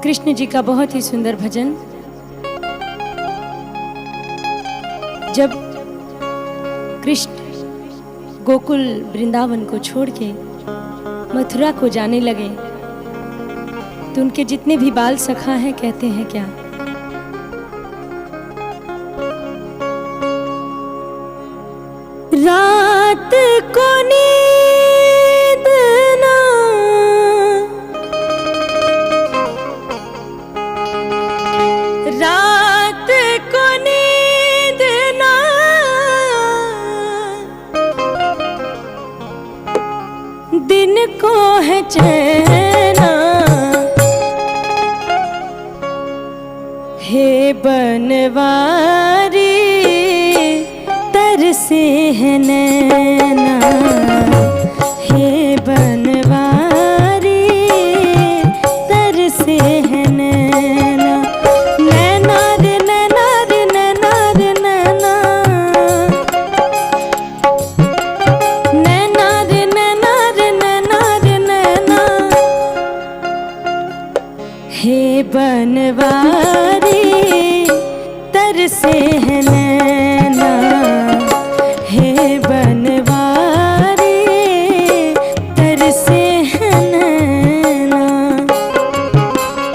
कृष्ण जी का बहुत ही सुंदर भजन। जब कृष्ण गोकुल वृंदावन को छोड़ के मथुरा को जाने लगे तो उनके जितने भी बाल सखा हैं कहते हैं क्या, रात को नींद ना, रात को नींद ना, दिन को है चैना, हे बनवारी तरसे है नैना, हे बनवारी तरसे है नैना, नैना रे नैना रे नैना रे नैना, नैना रे नैना रे नैना रे नैना, हे बनवारी तरसे है नैना।